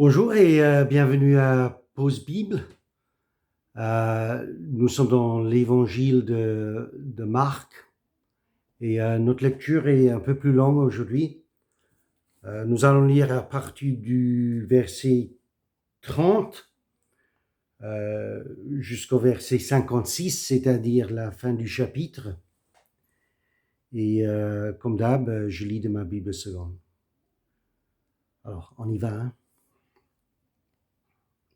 Bonjour et bienvenue à Pause Bible. Nous sommes dans l'évangile de Marc et notre lecture est un peu plus longue aujourd'hui. Nous allons lire à partir du verset 30 jusqu'au verset 56, c'est-à-dire la fin du chapitre. Et comme d'hab, je lis de ma Bible seconde. Alors, on y va. Hein?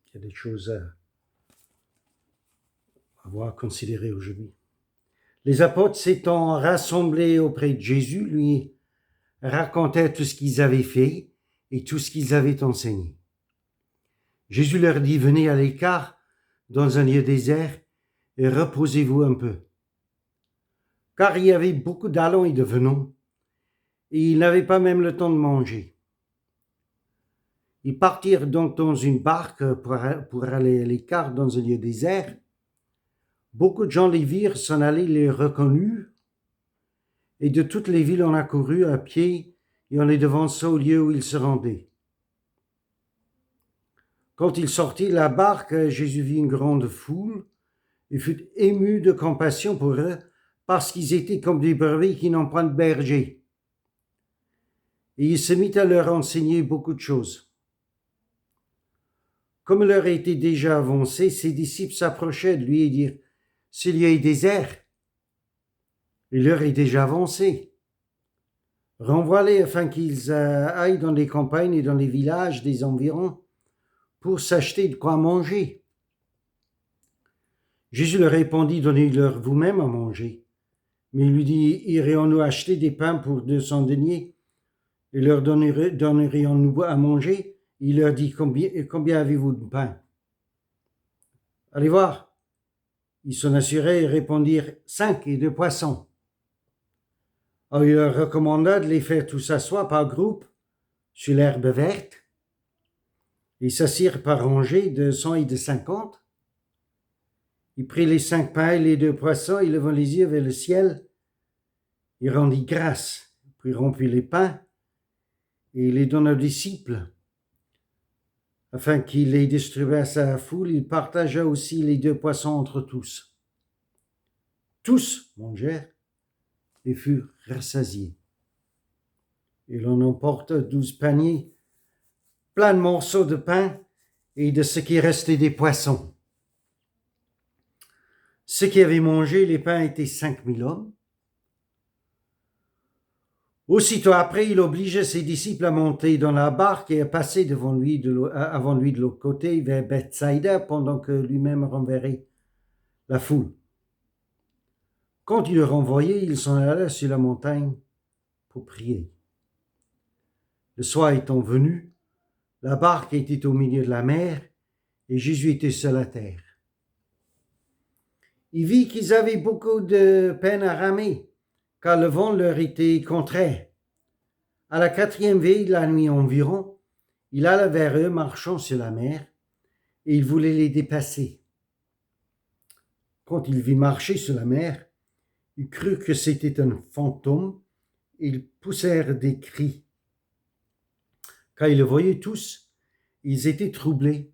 Il y a des choses à voir, considérer aujourd'hui. Les apôtres s'étant rassemblés auprès de Jésus, lui racontaient tout ce qu'ils avaient fait et tout ce qu'ils avaient enseigné. Jésus leur dit, venez à l'écart dans un lieu désert et reposez-vous un peu. Car il y avait beaucoup d'allants et de venants, et ils n'avaient pas même le temps de manger. Ils partirent donc dans une barque pour aller à l'écart dans un lieu désert. Beaucoup de gens les virent s'en aller, les reconnurent, et de toutes les villes on accourut à pied et on les devança au lieu où ils se rendaient. Quand il sortit de la barque, Jésus vit une grande foule et fut ému de compassion pour eux parce qu'ils étaient comme des brebis qui n'ont pas de berger. Et il se mit à leur enseigner beaucoup de choses. Comme l'heure était déjà avancée, ses disciples s'approchaient de lui et dirent, « Ce lieu est désert, et l'heure est déjà avancée. Renvoie-les afin qu'ils aillent dans les campagnes et dans les villages des environs pour s'acheter de quoi manger. » Jésus leur répondit, « Donnez-leur vous-même à manger. » Mais il lui dit, « Irions-nous acheter des pains pour 200 deniers et leur donnerions-nous à manger ?» Il leur dit, « Combien avez-vous de pain ?» Allez voir. Ils s'en assuraient et répondirent, « 5 et 2 poissons. » Alors il leur recommanda de les faire tous s'asseoir par groupe sur l'herbe verte. Ils s'assirent par rangées de 100 et de 50. Il prit les 5 pains et les 2 poissons, il levant les yeux vers le ciel, il rendit grâce, puis rompit les pains et les donna aux disciples, afin qu'ils les distribuassent à la foule. Il partagea aussi les 2 poissons entre tous. Tous mangèrent et furent rassasiés. Et l'on emporte 12 paniers, plein de morceaux de pain et de ce qui restait des poissons. Ceux qui avaient mangé les pains étaient 5000 hommes. Aussitôt après, il obligeait ses disciples à monter dans la barque et à passer avant lui de l'autre côté vers Bethsaïda pendant que lui-même renverrait la foule. Quand il le renvoyait, il s'en alla sur la montagne pour prier. Le soir étant venu, la barque était au milieu de la mer et Jésus était seul à terre. Il vit qu'ils avaient beaucoup de peine à ramer, car le vent leur était contraire. À la 4e veille de la nuit environ, il alla vers eux marchant sur la mer, et il voulait les dépasser. Quand il vit marcher sur la mer, il crut que c'était un fantôme, et ils poussèrent des cris. Quand ils le voyaient tous, ils étaient troublés.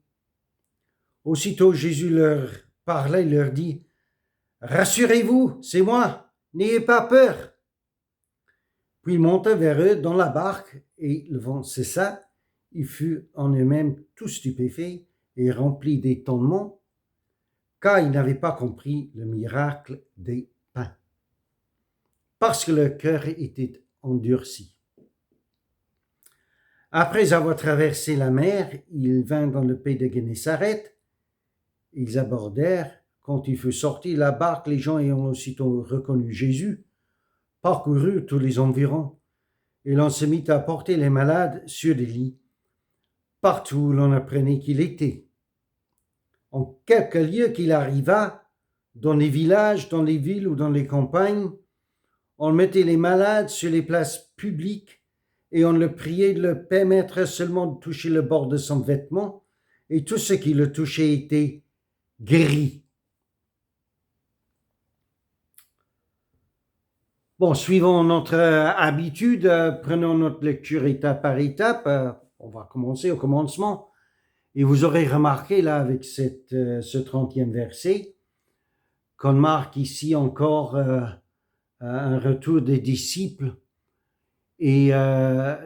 Aussitôt Jésus leur parlait, il leur dit, « Rassurez-vous, c'est moi, n'ayez pas peur. » Puis il monta vers eux dans la barque, et le vent cessa. Ils furent en eux-mêmes tous stupéfaits et remplis d'étonnement, car ils n'avaient pas compris le miracle des pains, parce que leur cœur était endurci. Après avoir traversé la mer, ils vinrent dans le pays de Génésaret. Ils abordèrent. Quand il fut sorti de la barque, les gens ayant aussitôt reconnu Jésus, parcoururent tous les environs, et l'on se mit à porter les malades sur des lits, partout où l'on apprenait qu'il était. En quelque lieu qu'il arriva, dans les villages, dans les villes ou dans les campagnes, on mettait les malades sur les places publiques et on le priait de le permettre seulement de toucher le bord de son vêtement, et tout ce qui le touchait était guéri. Bon, suivant notre habitude, prenons notre lecture étape par étape. On va commencer au commencement. Et vous aurez remarqué là avec ce 30e verset qu'on marque ici encore un retour des disciples. Et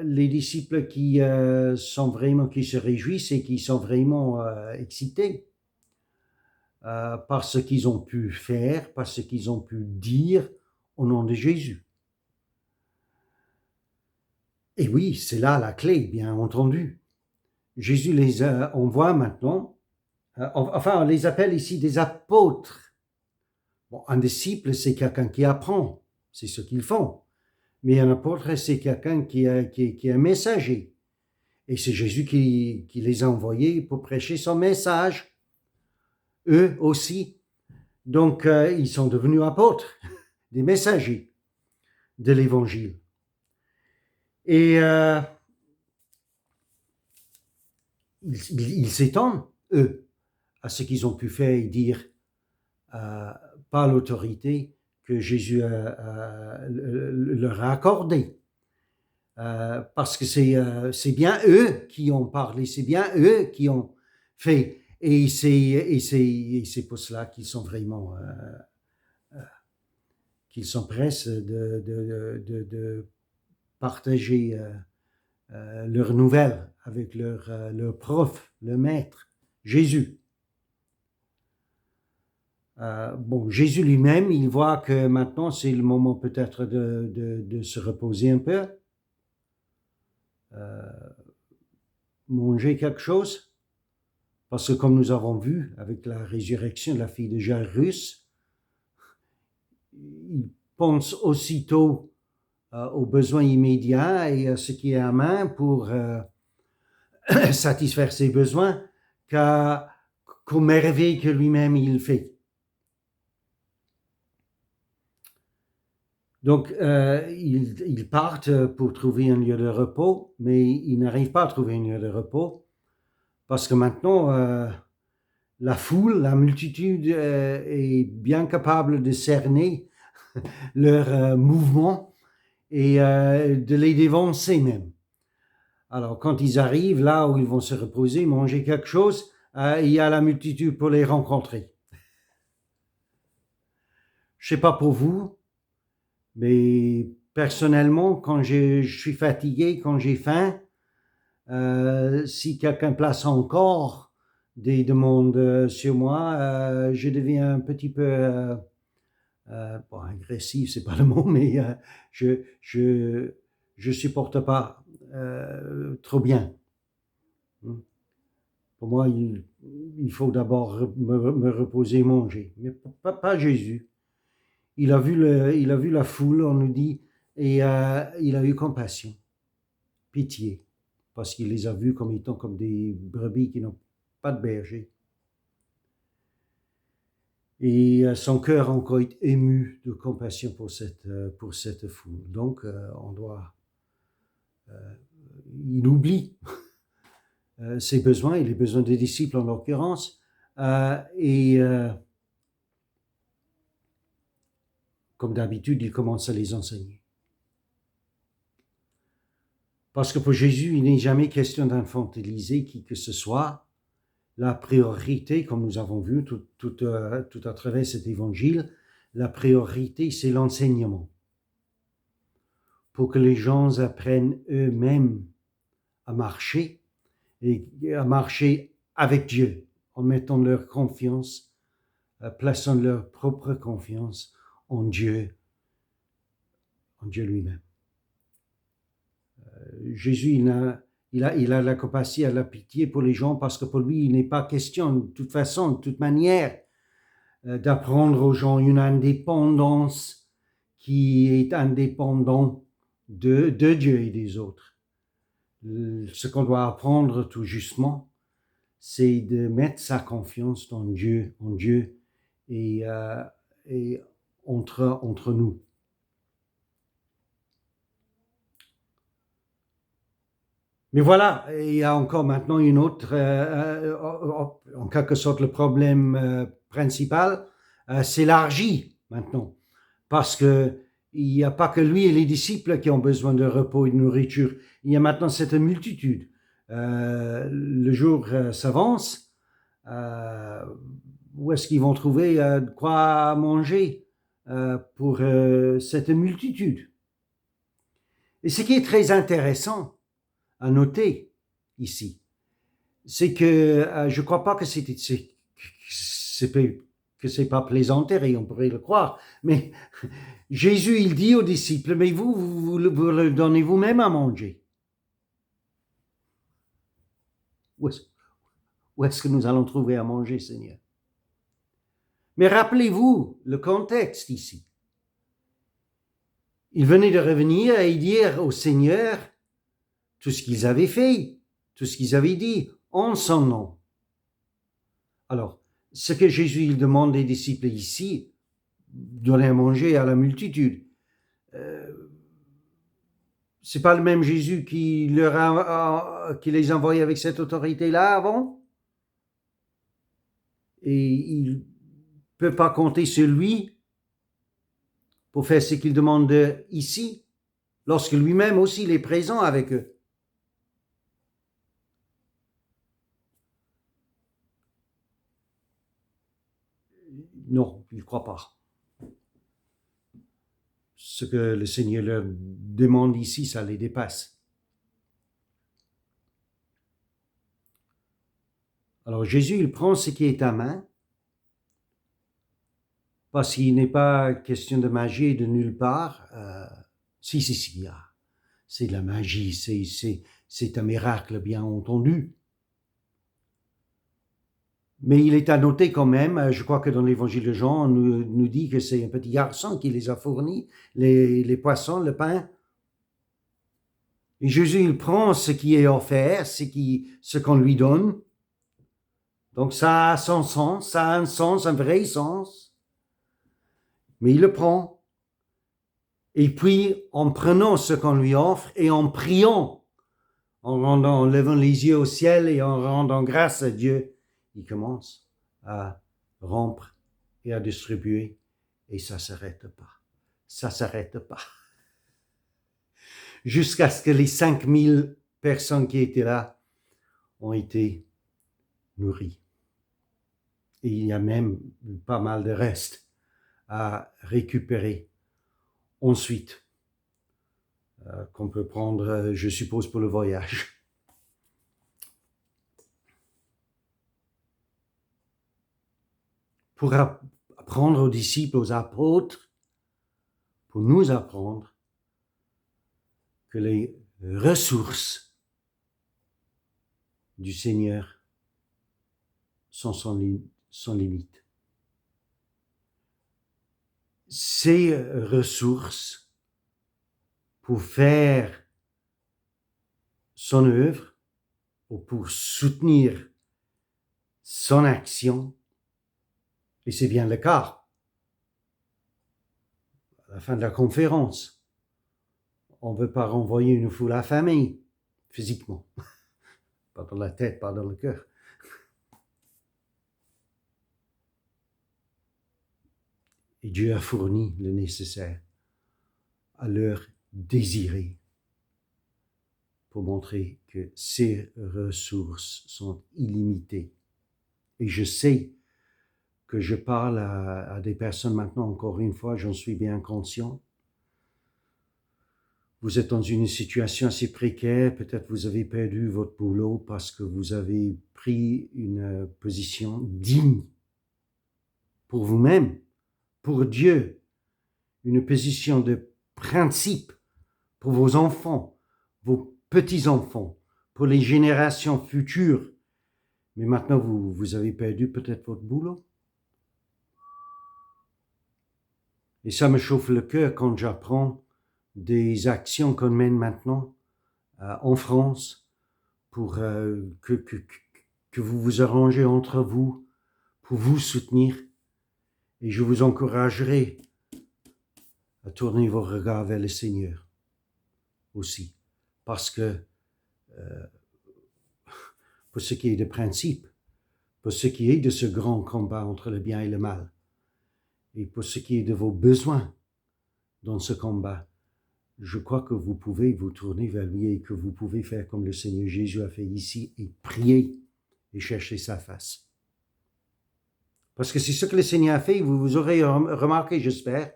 les disciples qui se réjouissent et qui sont vraiment excités par ce qu'ils ont pu faire, par ce qu'ils ont pu dire au nom de Jésus. Et oui, c'est là la clé, bien entendu. Jésus les envoie maintenant, enfin on les appelle ici des apôtres. Bon, un disciple, c'est quelqu'un qui apprend, c'est ce qu'ils font. Mais un apôtre, c'est quelqu'un qui est un messager. Et c'est Jésus qui les a envoyés pour prêcher son message. Eux aussi. Donc, ils sont devenus apôtres, des messagers de l'Évangile. Et ils s'étonnent, eux, à ce qu'ils ont pu faire et dire par l'autorité que Jésus leur a accordée. Parce que c'est bien eux qui ont parlé, c'est bien eux qui ont fait. Et c'est pour cela qu'ils sont vraiment, qu'ils sont prêts de partager leurs nouvelles avec leur prof, le maître, Jésus. Bon, Jésus lui-même, il voit que maintenant c'est le moment peut-être de se reposer un peu, manger quelque chose, parce que comme nous avons vu avec la résurrection de la fille de Jairus, il pense aussitôt aux besoins immédiats et à ce qui est à main pour satisfaire ses besoins qu'aux merveilles que lui-même il fait. Donc, ils partent pour trouver un lieu de repos, mais ils n'arrivent pas à trouver un lieu de repos parce que maintenant, la foule, la multitude est bien capable de cerner leurs mouvements et de les dévancer même. Alors, quand ils arrivent là où ils vont se reposer, manger quelque chose, il y a la multitude pour les rencontrer. Je ne sais pas pour vous, mais personnellement, quand je suis fatigué, quand j'ai faim, si quelqu'un place encore des demandes sur moi, je deviens un petit peu bon, agressif, c'est pas le mot, mais je supporte pas trop bien. Pour moi, il faut d'abord me reposer et manger, mais pas Jésus. Il a vu la foule, on nous dit, et il a eu compassion, pitié, parce qu'il les a vus comme étant comme des brebis qui n'ont pas de berger. Et son cœur a encore été ému de compassion pour cette foule. Donc, on doit... il oublie ses besoins, et les besoins des disciples en l'occurrence, et comme d'habitude, il commence à les enseigner. Parce que pour Jésus, il n'est jamais question d'infantiliser qui que ce soit. La priorité, comme nous avons vu tout à travers cet évangile, la priorité, c'est l'enseignement. Pour que les gens apprennent eux-mêmes à marcher, et à marcher avec Dieu, en mettant leur confiance, plaçant leur propre confiance en Dieu lui-même. Jésus, il a la capacité à la pitié pour les gens parce que pour lui, il n'est pas question de toute façon, de toute manière, d'apprendre aux gens une indépendance qui est indépendante de Dieu et des autres. Ce qu'on doit apprendre tout justement, c'est de mettre sa confiance en Dieu et entre nous. Mais voilà, il y a encore maintenant une autre, en quelque sorte le problème principal s'élargit maintenant, parce que il n'y a pas que lui et les disciples qui ont besoin de repos et de nourriture, il y a maintenant cette multitude le jour s'avance, où est-ce qu'ils vont trouver de quoi manger pour cette multitude? Et ce qui est très intéressant à noter ici, c'est que je ne crois pas que c'est pas plaisanterie, on pourrait le croire, mais Jésus, il dit aux disciples, mais vous le donnez vous-même à manger. Où est-ce que nous allons trouver à manger, Seigneur? Mais rappelez-vous le contexte ici. Ils venaient de revenir et dire au Seigneur tout ce qu'ils avaient fait, tout ce qu'ils avaient dit en son nom. Alors, ce que Jésus il demande des disciples ici, donner à manger à la multitude, c'est pas le même Jésus qui les a envoyés avec cette autorité-là avant? Et il ne peut pas compter sur lui pour faire ce qu'il demande ici, lorsque lui-même aussi il est présent avec eux. Non, il ne croit pas. Ce que le Seigneur leur demande ici, ça les dépasse. Alors Jésus, il prend ce qui est à main, parce qu'il n'est pas question de magie de nulle part. Si, c'est de la magie, c'est un miracle, bien entendu. Mais il est à noter quand même, je crois que dans l'évangile de Jean, on nous dit que c'est un petit garçon qui les a fournis, les poissons, le pain. Et Jésus, il prend ce qui est offert, ce qu'on lui donne. Donc ça a son sens, ça a un sens, un vrai sens. Mais il le prend. Et puis, en prenant ce qu'on lui offre et en priant, en levant les yeux au ciel et en rendant grâce à Dieu, il commence à rompre et à distribuer. Et ça ne s'arrête pas. Ça ne s'arrête pas. Jusqu'à ce que les 5000 personnes qui étaient là ont été nourries. Et il y a même pas mal de reste à récupérer ensuite, qu'on peut prendre, je suppose, pour le voyage. Pour apprendre aux disciples, aux apôtres, pour nous apprendre que les ressources du Seigneur sont sans limite. Ces ressources pour faire son œuvre ou pour soutenir son action, et c'est bien le cas. À la fin de la conférence, on ne veut pas renvoyer une foule affamée, physiquement. Pas dans la tête, pas dans le cœur. Et Dieu a fourni le nécessaire à leur désirer pour montrer que ses ressources sont illimitées. Et je sais que je parle à des personnes maintenant, encore une fois, j'en suis bien conscient. Vous êtes dans une situation assez précaire, peut-être vous avez perdu votre boulot parce que vous avez pris une position digne pour vous-même, pour Dieu, une position de principe pour vos enfants, vos petits-enfants, pour les générations futures. Mais maintenant, vous avez perdu peut-être votre boulot. Et ça me chauffe le cœur quand j'apprends des actions qu'on mène maintenant en France pour que vous vous arrangez entre vous pour vous soutenir. Et je vous encouragerai à tourner vos regards vers le Seigneur aussi. Parce que pour ce qui est de principe, pour ce qui est de ce grand combat entre le bien et le mal, et pour ce qui est de vos besoins dans ce combat, je crois que vous pouvez vous tourner vers lui et que vous pouvez faire comme le Seigneur Jésus a fait ici et prier et chercher sa face. Parce que c'est ce que le Seigneur a fait, vous aurez remarqué, j'espère,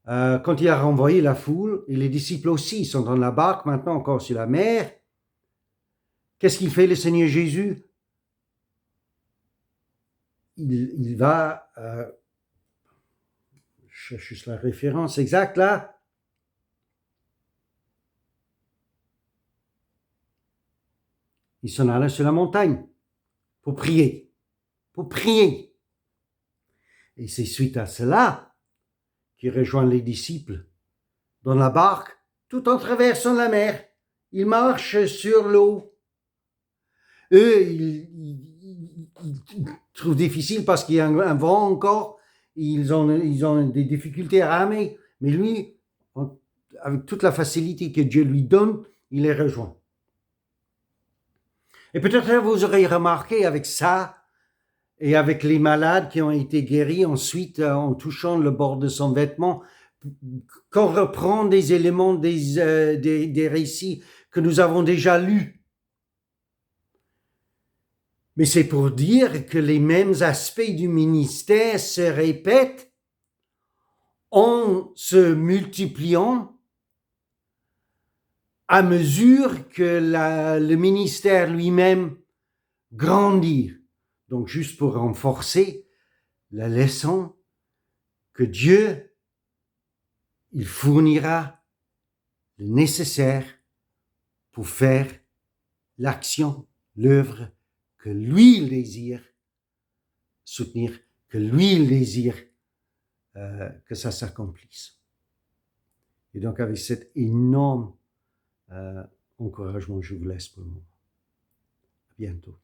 quand il a renvoyé la foule, et les disciples aussi, ils sont dans la barque maintenant encore sur la mer. Qu'est-ce qu'il fait le Seigneur Jésus? Il va, je cherche juste la référence exacte là. Il s'en allait sur la montagne pour prier. Pour prier. Et c'est suite à cela qu'il rejoint les disciples dans la barque tout en traversant la mer. Il marche sur l'eau. Eux, ils trouvent difficile parce qu'il y a un vent encore. Ils ont des difficultés à ramer. Mais lui, avec toute la facilité que Dieu lui donne, il les rejoint. Et peut-être vous aurez remarqué avec ça, et avec les malades qui ont été guéris ensuite en touchant le bord de son vêtement, qu'on reprend des éléments des récits que nous avons déjà lus. Mais c'est pour dire que les mêmes aspects du ministère se répètent en se multipliant à mesure que le ministère lui-même grandit. Donc, juste pour renforcer la leçon que Dieu, il fournira le nécessaire pour faire l'action, l'œuvre que lui il désire soutenir, que lui il désire que ça s'accomplisse. Et donc, avec cet énorme encouragement, je vous laisse pour le moment. À bientôt.